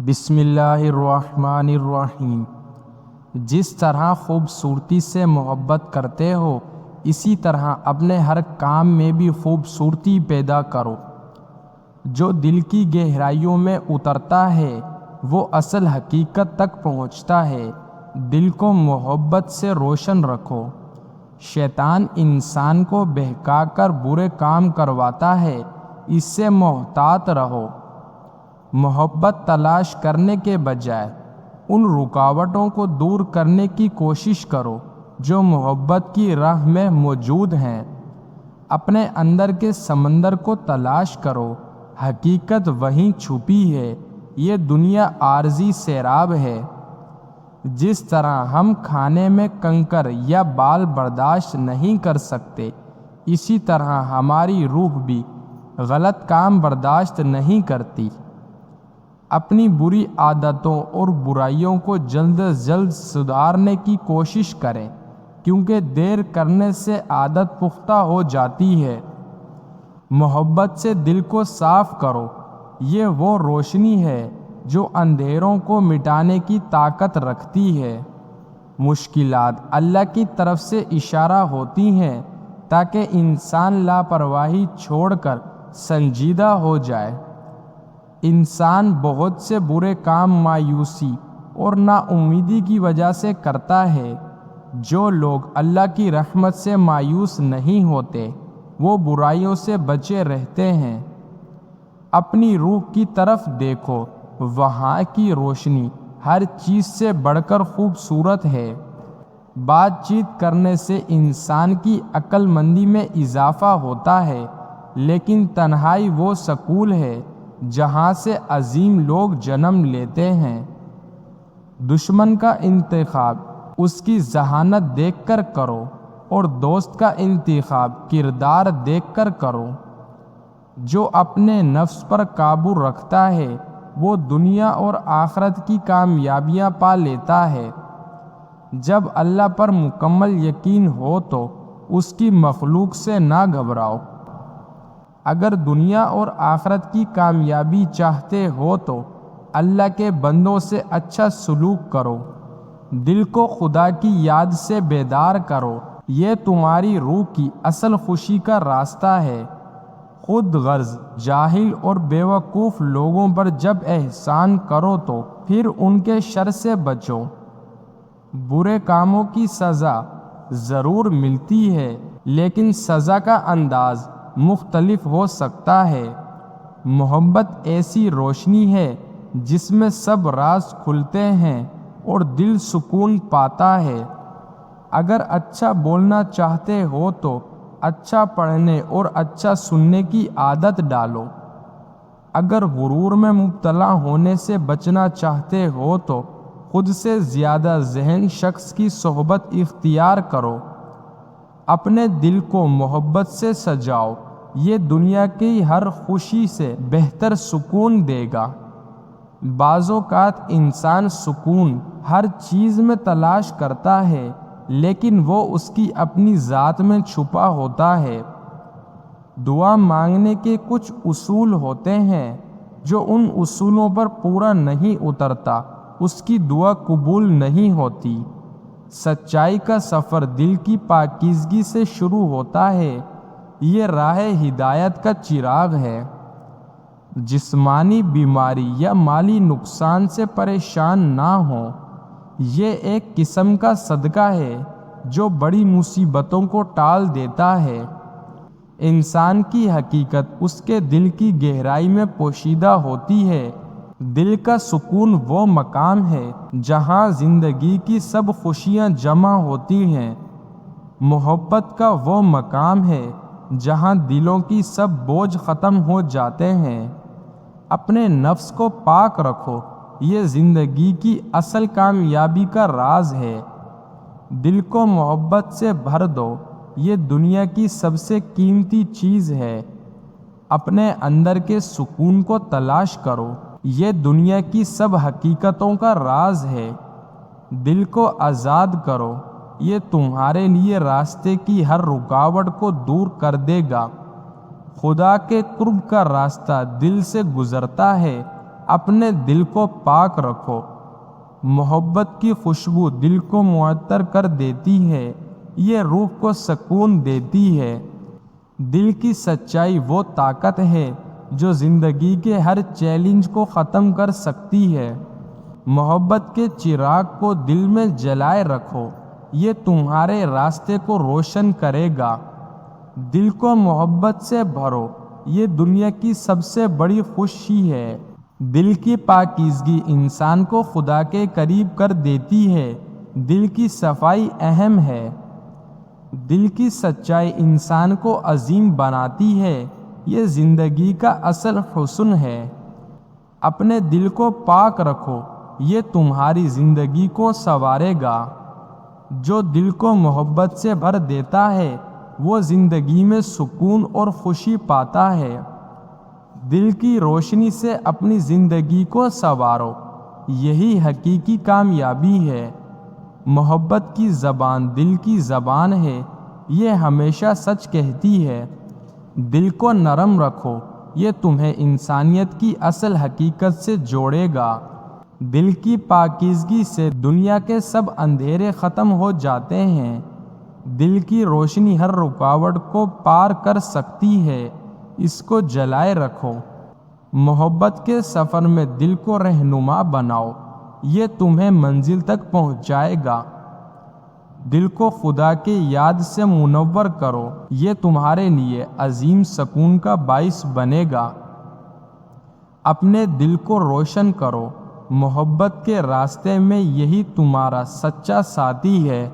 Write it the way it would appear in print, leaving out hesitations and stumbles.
بسم اللہ الرحمن الرحیم۔ جس طرح خوبصورتی سے محبت کرتے ہو اسی طرح اپنے ہر کام میں بھی خوبصورتی پیدا کرو۔ جو دل کی گہرائیوں میں اترتا ہے وہ اصل حقیقت تک پہنچتا ہے۔ دل کو محبت سے روشن رکھو۔ شیطان انسان کو بہکا کر برے کام کرواتا ہے، اس سے محتاط رہو۔ محبت تلاش کرنے کے بجائے ان رکاوٹوں کو دور کرنے کی کوشش کرو جو محبت کی راہ میں موجود ہیں۔ اپنے اندر کے سمندر کو تلاش کرو، حقیقت وہیں چھپی ہے۔ یہ دنیا عارضی سیراب ہے۔ جس طرح ہم کھانے میں کنکر یا بال برداشت نہیں کر سکتے، اسی طرح ہماری روح بھی غلط کام برداشت نہیں کرتی۔ اپنی بری عادتوں اور برائیوں کو جلد از جلد سدھارنے کی کوشش کریں، کیونکہ دیر کرنے سے عادت پختہ ہو جاتی ہے۔ محبت سے دل کو صاف کرو، یہ وہ روشنی ہے جو اندھیروں کو مٹانے کی طاقت رکھتی ہے۔ مشکلات اللہ کی طرف سے اشارہ ہوتی ہیں تاکہ انسان لاپرواہی چھوڑ کر سنجیدہ ہو جائے۔ انسان بہت سے برے کام مایوسی اور نا امیدی کی وجہ سے کرتا ہے۔ جو لوگ اللہ کی رحمت سے مایوس نہیں ہوتے وہ برائیوں سے بچے رہتے ہیں۔ اپنی روح کی طرف دیکھو، وہاں کی روشنی ہر چیز سے بڑھ کر خوبصورت ہے۔ بات چیت کرنے سے انسان کی عقل مندی میں اضافہ ہوتا ہے، لیکن تنہائی وہ سکول ہے جہاں سے عظیم لوگ جنم لیتے ہیں۔ دشمن کا انتخاب اس کی ذہانت دیکھ کر کرو اور دوست کا انتخاب کردار دیکھ کر کرو۔ جو اپنے نفس پر قابو رکھتا ہے وہ دنیا اور آخرت کی کامیابیاں پا لیتا ہے۔ جب اللہ پر مکمل یقین ہو تو اس کی مخلوق سے نہ گھبراؤ۔ اگر دنیا اور آخرت کی کامیابی چاہتے ہو تو اللہ کے بندوں سے اچھا سلوک کرو۔ دل کو خدا کی یاد سے بیدار کرو، یہ تمہاری روح کی اصل خوشی کا راستہ ہے۔ خود غرض جاہل اور بیوقوف لوگوں پر جب احسان کرو تو پھر ان کے شر سے بچو۔ برے کاموں کی سزا ضرور ملتی ہے، لیکن سزا کا انداز مختلف ہو سکتا ہے۔ محبت ایسی روشنی ہے جس میں سب راز کھلتے ہیں اور دل سکون پاتا ہے۔ اگر اچھا بولنا چاہتے ہو تو اچھا پڑھنے اور اچھا سننے کی عادت ڈالو۔ اگر غرور میں مبتلا ہونے سے بچنا چاہتے ہو تو خود سے زیادہ ذہین شخص کی صحبت اختیار کرو۔ اپنے دل کو محبت سے سجاؤ، یہ دنیا کی ہر خوشی سے بہتر سکون دے گا۔ بعض اوقات انسان سکون ہر چیز میں تلاش کرتا ہے، لیکن وہ اس کی اپنی ذات میں چھپا ہوتا ہے۔ دعا مانگنے کے کچھ اصول ہوتے ہیں، جو ان اصولوں پر پورا نہیں اترتا اس کی دعا قبول نہیں ہوتی۔ سچائی کا سفر دل کی پاکیزگی سے شروع ہوتا ہے، یہ راہ ہدایت کا چراغ ہے۔ جسمانی بیماری یا مالی نقصان سے پریشان نہ ہو، یہ ایک قسم کا صدقہ ہے جو بڑی مصیبتوں کو ٹال دیتا ہے۔ انسان کی حقیقت اس کے دل کی گہرائی میں پوشیدہ ہوتی ہے۔ دل کا سکون وہ مقام ہے جہاں زندگی کی سب خوشیاں جمع ہوتی ہیں۔ محبت کا وہ مقام ہے جہاں دلوں کی سب بوجھ ختم ہو جاتے ہیں۔ اپنے نفس کو پاک رکھو، یہ زندگی کی اصل کامیابی کا راز ہے۔ دل کو محبت سے بھر دو، یہ دنیا کی سب سے قیمتی چیز ہے۔ اپنے اندر کے سکون کو تلاش کرو، یہ دنیا کی سب حقیقتوں کا راز ہے۔ دل کو آزاد کرو، یہ تمہارے لیے راستے کی ہر رکاوٹ کو دور کر دے گا۔ خدا کے قرب کا راستہ دل سے گزرتا ہے، اپنے دل کو پاک رکھو۔ محبت کی خوشبو دل کو معطر کر دیتی ہے، یہ روح کو سکون دیتی ہے۔ دل کی سچائی وہ طاقت ہے جو زندگی کے ہر چیلنج کو ختم کر سکتی ہے۔ محبت کے چراغ کو دل میں جلائے رکھو، یہ تمہارے راستے کو روشن کرے گا۔ دل کو محبت سے بھرو، یہ دنیا کی سب سے بڑی خوشی ہے۔ دل کی پاکیزگی انسان کو خدا کے قریب کر دیتی ہے۔ دل کی صفائی اہم ہے۔ دل کی سچائی انسان کو عظیم بناتی ہے، یہ زندگی کا اصل حسن ہے۔ اپنے دل کو پاک رکھو، یہ تمہاری زندگی کو سنوارے گا۔ جو دل کو محبت سے بھر دیتا ہے وہ زندگی میں سکون اور خوشی پاتا ہے۔ دل کی روشنی سے اپنی زندگی کو سنوارو، یہی حقیقی کامیابی ہے۔ محبت کی زبان دل کی زبان ہے، یہ ہمیشہ سچ کہتی ہے۔ دل کو نرم رکھو، یہ تمہیں انسانیت کی اصل حقیقت سے جوڑے گا۔ دل کی پاکیزگی سے دنیا کے سب اندھیرے ختم ہو جاتے ہیں۔ دل کی روشنی ہر رکاوٹ کو پار کر سکتی ہے، اس کو جلائے رکھو۔ محبت کے سفر میں دل کو رہنما بناؤ، یہ تمہیں منزل تک پہنچائے گا۔ دل کو خدا کی یاد سے منور کرو، یہ تمہارے لیے عظیم سکون کا باعث بنے گا۔ اپنے دل کو روشن کرو، محبت کے راستے میں یہی تمہارا سچا ساتھی ہے۔